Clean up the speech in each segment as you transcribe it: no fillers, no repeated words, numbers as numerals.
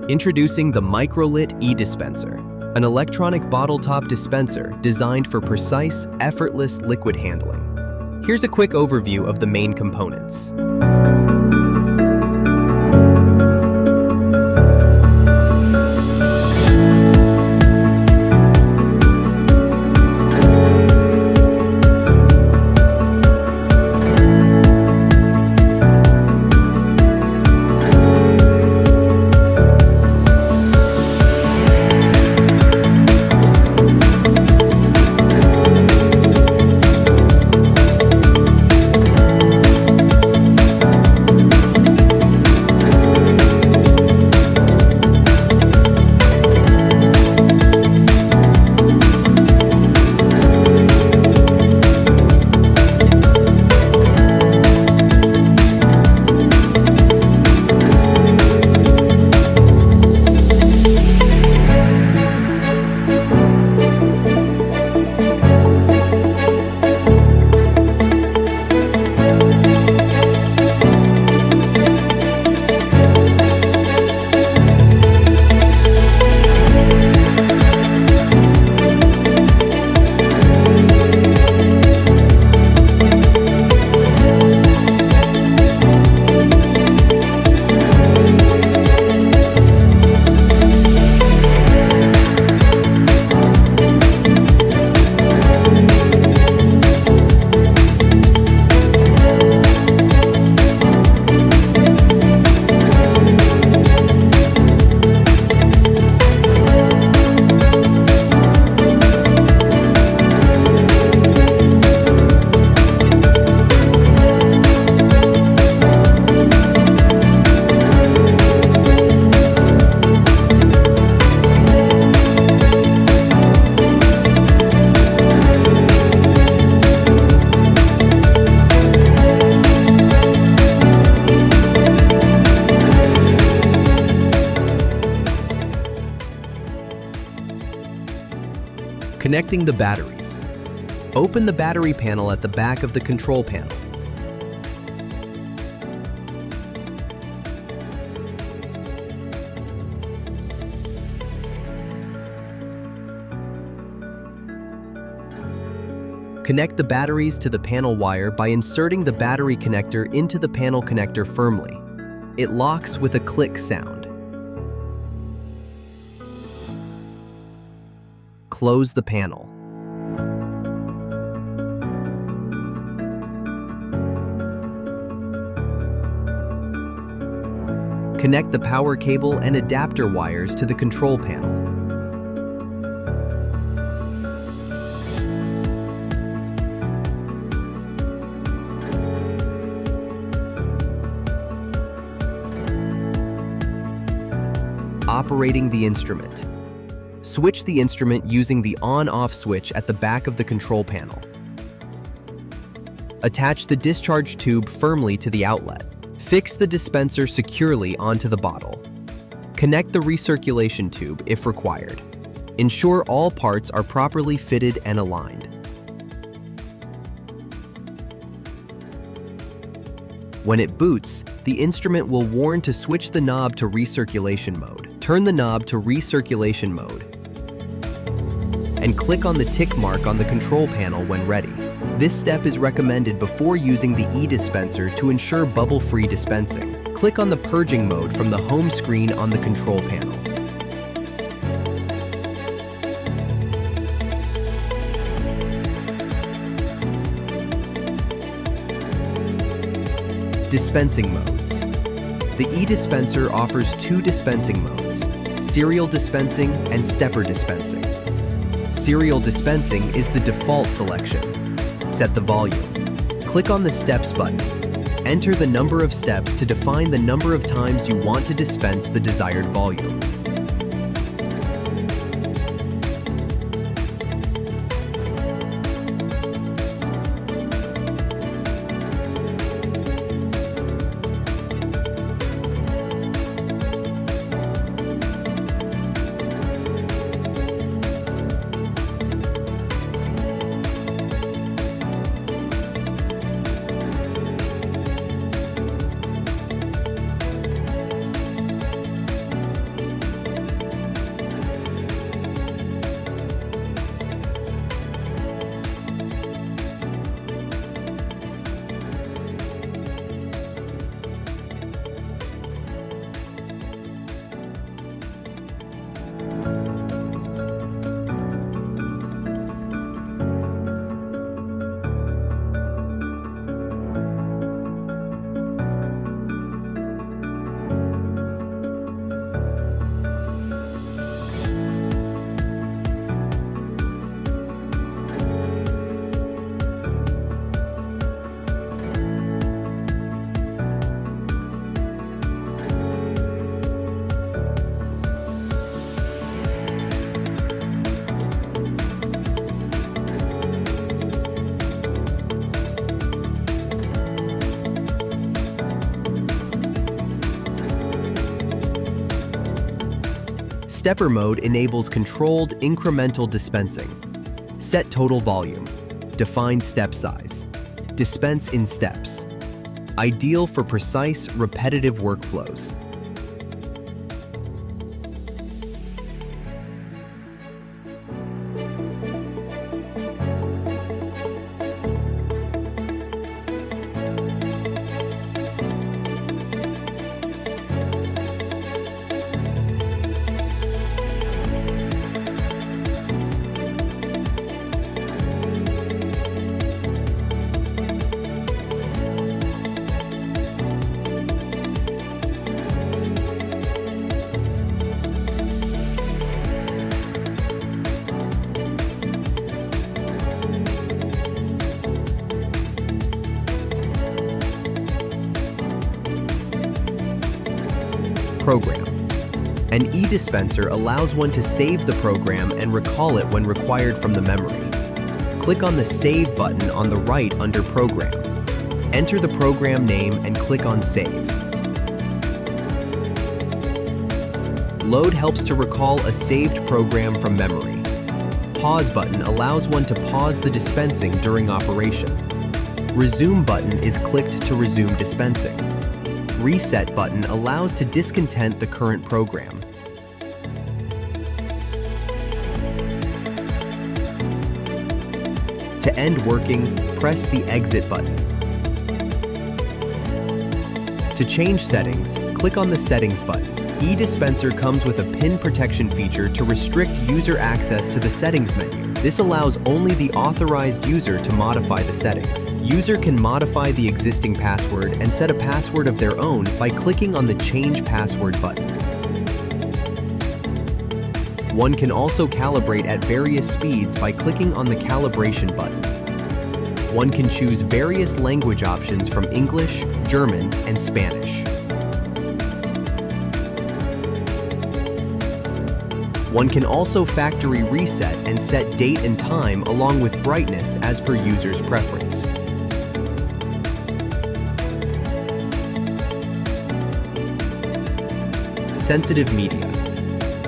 Introducing the Microlit E-DISPENSER, an electronic bottle-top dispenser designed for precise, effortless liquid handling. Here's a quick overview of the main components. Connecting the batteries. Open the battery panel at the back of the control panel. Connect the batteries to the panel wire by inserting the battery connector into the panel connector firmly. It locks with a click sound. Close the panel. Connect the power cable and adapter wires to the control panel. Operating the instrument. Switch the instrument using the on-off switch at the back of the control panel. Attach the discharge tube firmly to the outlet. Fix the dispenser securely onto the bottle. Connect the recirculation tube if required. Ensure all parts are properly fitted and aligned. When it boots, the instrument will warn to switch the knob to recirculation mode. Turn the knob to recirculation mode and click on the tick mark on the control panel when ready. This step is recommended before using the e-dispenser to ensure bubble-free dispensing. Click on the purging mode from the home screen on the control panel. Dispensing modes. The e-dispenser offers two dispensing modes: serial dispensing and stepper dispensing. Serial dispensing is the default selection. Set the volume. Click on the Steps button. Enter the number of steps to define the number of times you want to dispense the desired volume. Stepper mode enables controlled incremental dispensing. Set total volume. Define step size. Dispense in steps. Ideal for precise, repetitive workflows. Program. An e-dispenser allows one to save the program and recall it when required from the memory. Click on the Save button on the right under Program. Enter the program name and click on Save. Load helps to recall a saved program from memory. Pause button allows one to pause the dispensing during operation. Resume button is clicked to resume dispensing. Reset button allows to discontent the current program. To end working, press the Exit button. To change settings, click on the Settings button. E-dispenser comes with a PIN protection feature to restrict user access to the settings menu. This allows only the authorized user to modify the settings. User can modify the existing password and set a password of their own by clicking on the Change Password button. One can also calibrate at various speeds by clicking on the Calibration button. One can choose various language options from English, German, and Spanish. One can also factory reset and set date and time along with brightness as per user's preference. Sensitive media.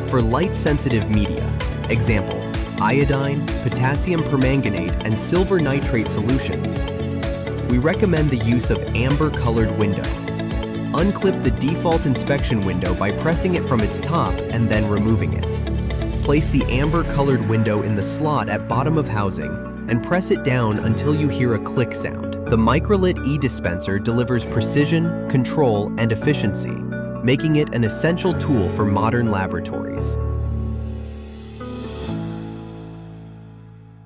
For light-sensitive media, example, iodine, potassium permanganate, and silver nitrate solutions, we recommend the use of amber-colored window. Unclip the default inspection window by pressing it from its top and then removing it. Place the amber-colored window in the slot at bottom of housing and press it down until you hear a click sound. The Microlit E-Dispenser delivers precision, control, and efficiency, making it an essential tool for modern laboratories.